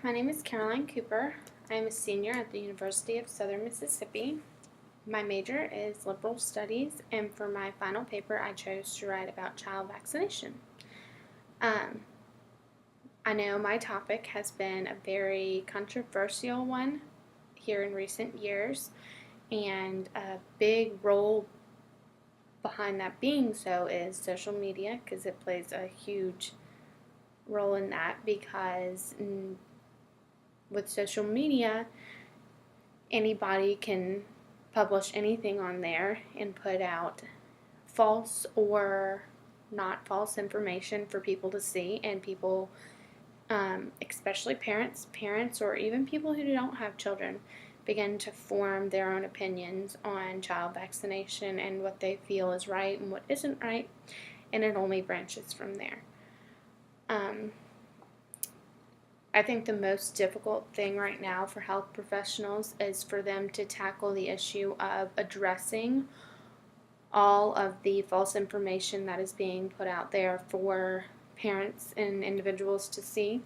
My name is Caroline Cooper. I am a senior at the University of Southern Mississippi. My major is liberal studies, and for my final paper, I chose to write about child vaccination. I know my topic has been a very controversial one here in recent years, and a big role behind that being so is social media, because it plays a huge role in that, because with social media, anybody can publish anything on there and put out false or not false information for people to see, and people, especially parents or even people who don't have children, begin to form their own opinions on child vaccination and what they feel is right and what isn't right, and it only branches from there. I think the most difficult thing right now for health professionals is for them to tackle the issue of addressing all of the false information that is being put out there for parents and individuals to see,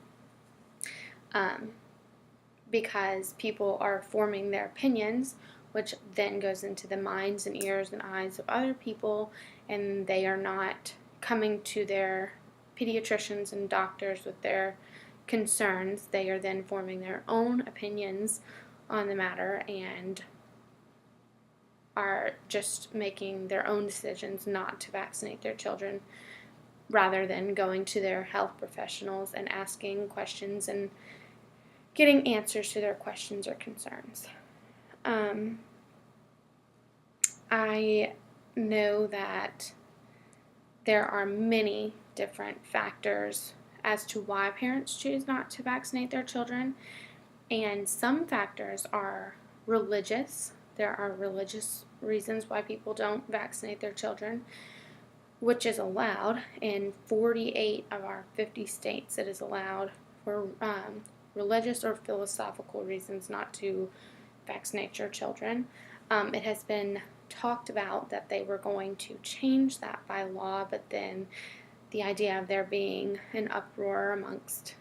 because people are forming their opinions, which then goes into the minds and ears and eyes of other people, and they are not coming to their pediatricians and doctors with their concerns. They are then forming their own opinions on the matter and are just making their own decisions not to vaccinate their children, rather than going to their health professionals and asking questions and getting answers to their questions or concerns. I know that there are many different factors as to why parents choose not to vaccinate their children, and some factors are religious. There are religious reasons why people don't vaccinate their children, which is allowed. In 48 of our 50 states, it is allowed for religious or philosophical reasons not to vaccinate your children. It has been talked about that they were going to change that by law, but then the idea of there being an uproar amongst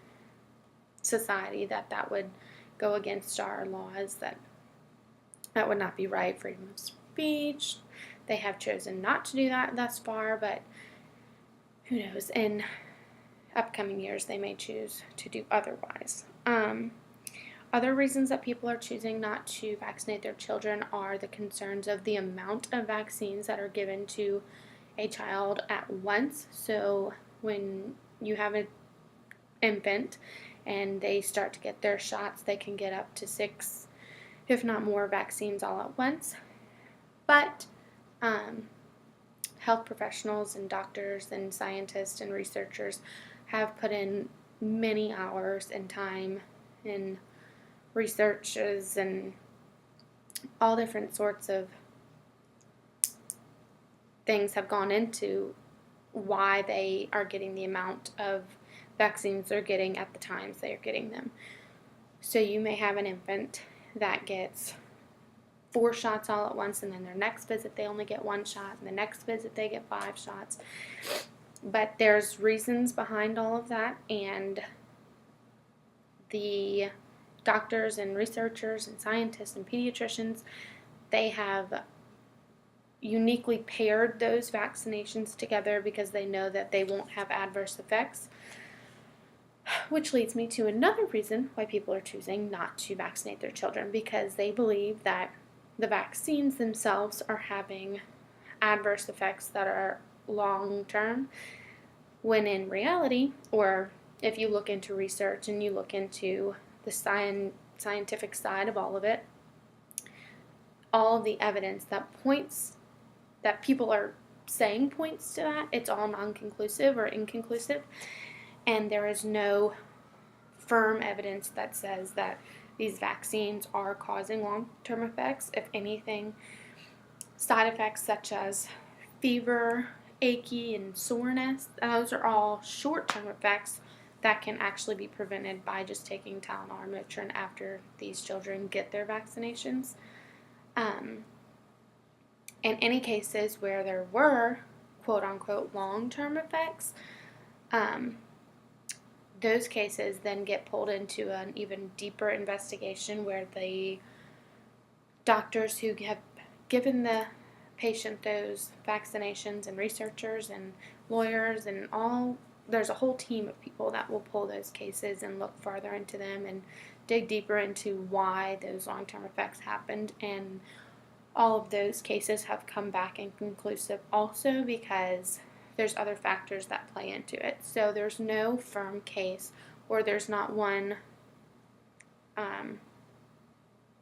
society that would go against our laws, that would not be right, freedom of speech. They have chosen not to do that thus far, but who knows, in upcoming years they may choose to do otherwise. Other reasons that people are choosing not to vaccinate their children are the concerns of the amount of vaccines that are given to a child at once. So when you have an infant and they start to get their shots, they can get up to 6, if not more, vaccines all at once. But health professionals and doctors and scientists and researchers have put in many hours and time in researches and all different sorts of things have gone into why they are getting the amount of vaccines they're getting at the times they are getting them. So you may have an infant that gets 4 shots all at once, and then their next visit they only get 1 shot, and the next visit they get 5 shots. But there's reasons behind all of that, and the doctors and researchers and scientists and pediatricians, they have uniquely paired those vaccinations together because they know that they won't have adverse effects, which leads me to another reason why people are choosing not to vaccinate their children, because they believe that the vaccines themselves are having adverse effects that are long-term, when in reality, or if you look into research and you look into the scientific side of all of it, all of the evidence that people are saying points to that, it's all non-conclusive or inconclusive, and there is no firm evidence that says that these vaccines are causing long-term effects. If anything, side effects such as fever, achy, and soreness, those are all short-term effects that can actually be prevented by just taking Tylenol or Motrin after these children get their vaccinations. In any cases where there were quote-unquote long-term effects, those cases then get pulled into an even deeper investigation where the doctors who have given the patient those vaccinations and researchers and lawyers and all, there's a whole team of people that will pull those cases and look farther into them and dig deeper into why those long-term effects happened. And all of those cases have come back inconclusive also because there's other factors that play into it. So there's no firm case, or there's not one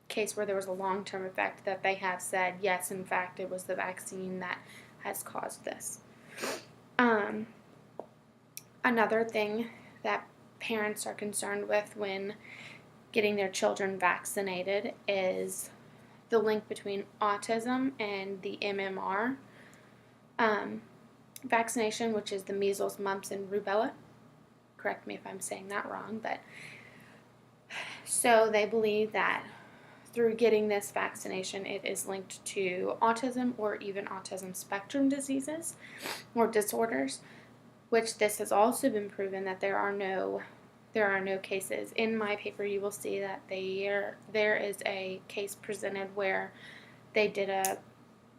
case where there was a long-term effect that they have said, yes, in fact, it was the vaccine that has caused this. Another thing that parents are concerned with when getting their children vaccinated is the link between autism and the MMR vaccination, which is the measles, mumps, and rubella. Correct me if I'm saying that wrong, but so they believe that through getting this vaccination, it is linked to autism or even autism spectrum diseases or disorders, which this has also been proven that there are no cases. In my paper, you will see that there is a case presented where they did a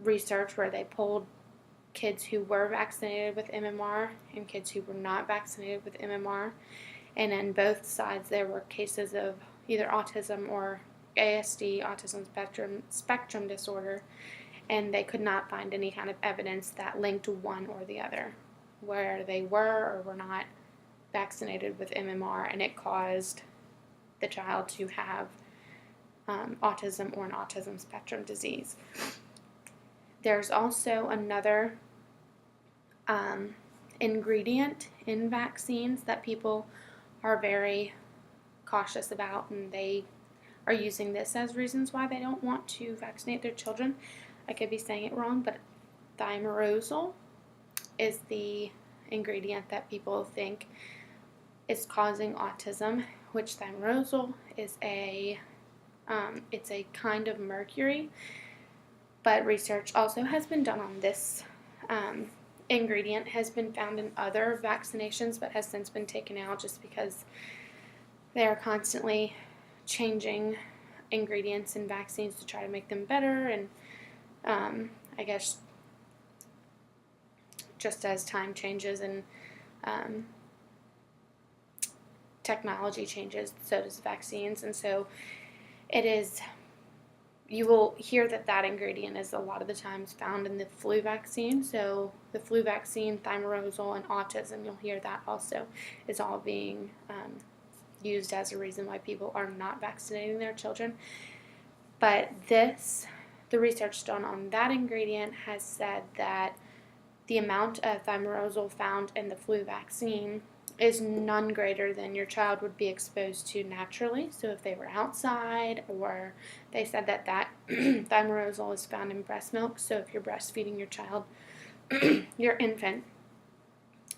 research where they pulled kids who were vaccinated with MMR and kids who were not vaccinated with MMR, and on both sides there were cases of either autism or ASD, autism spectrum disorder, and they could not find any kind of evidence that linked one or the other, where they were or were not vaccinated with MMR, and it caused the child to have autism or an autism spectrum disease. There's also another ingredient in vaccines that people are very cautious about, and they are using this as reasons why they don't want to vaccinate their children. I could be saying it wrong, but thimerosal is the ingredient that people think is causing autism, which thimerosal is it's a kind of mercury, but research also has been done on this ingredient, has been found in other vaccinations, but has since been taken out just because they are constantly changing ingredients in vaccines to try to make them better, and I guess just as time changes and technology changes, so does vaccines, and so it is, you will hear that ingredient is a lot of the times found in the flu vaccine. So the flu vaccine, thimerosal, and autism, you'll hear that also is all being used as a reason why people are not vaccinating their children. But the research done on that ingredient has said that the amount of thimerosal found in the flu vaccine is none greater than your child would be exposed to naturally. So if they were outside, or they said that thimerosal is found in breast milk, so if you're breastfeeding your child, your infant,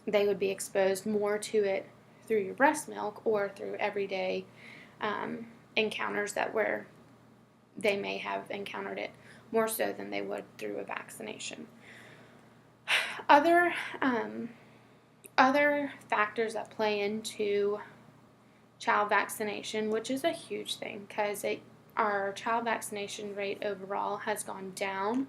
they would be exposed more to it through your breast milk or through everyday encounters where they may have encountered it more so than they would through a vaccination. Other factors that play into child vaccination, which is a huge thing because our child vaccination rate overall has gone down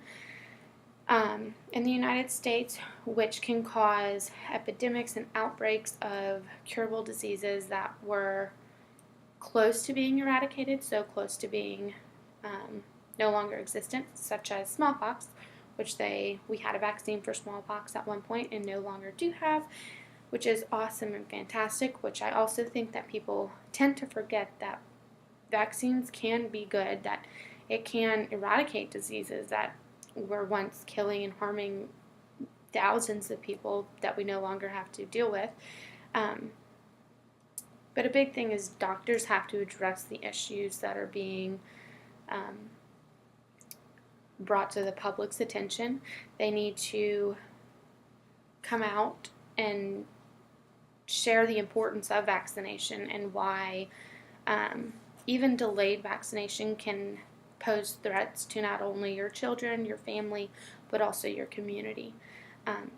in the United States, which can cause epidemics and outbreaks of curable diseases that were close to being eradicated, so close to being no longer existent, such as smallpox, which we had a vaccine for smallpox at one point and no longer do have, which is awesome and fantastic, which I also think that people tend to forget that vaccines can be good, that it can eradicate diseases that were once killing and harming thousands of people that we no longer have to deal with. But a big thing is doctors have to address the issues that are being brought to the public's attention. They need to come out and share the importance of vaccination and why even delayed vaccination can pose threats to not only your children, your family, but also your community.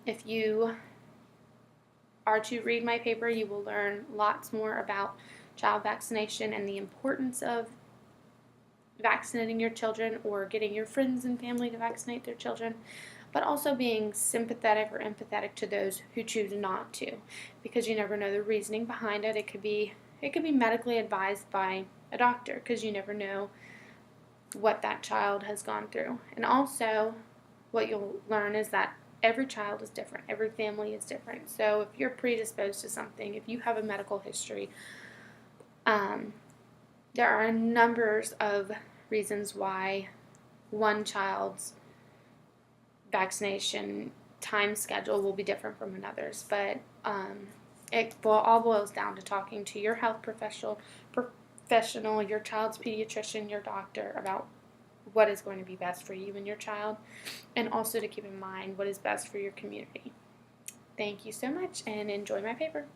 If you are to read my paper, you will learn lots more about child vaccination and the importance of vaccinating your children or getting your friends and family to vaccinate their children, but also being sympathetic or empathetic to those who choose not to, because you never know the reasoning behind it. It could be medically advised by a doctor, because you never know what that child has gone through. And also, what you'll learn is that every child is different, every family is different. So if you're predisposed to something, if you have a medical history, there are numbers of reasons why one child's vaccination time schedule will be different from another's, but it all boils down to talking to your health professional, your child's pediatrician, your doctor, about what is going to be best for you and your child, and also to keep in mind what is best for your community. Thank you so much, and enjoy my paper.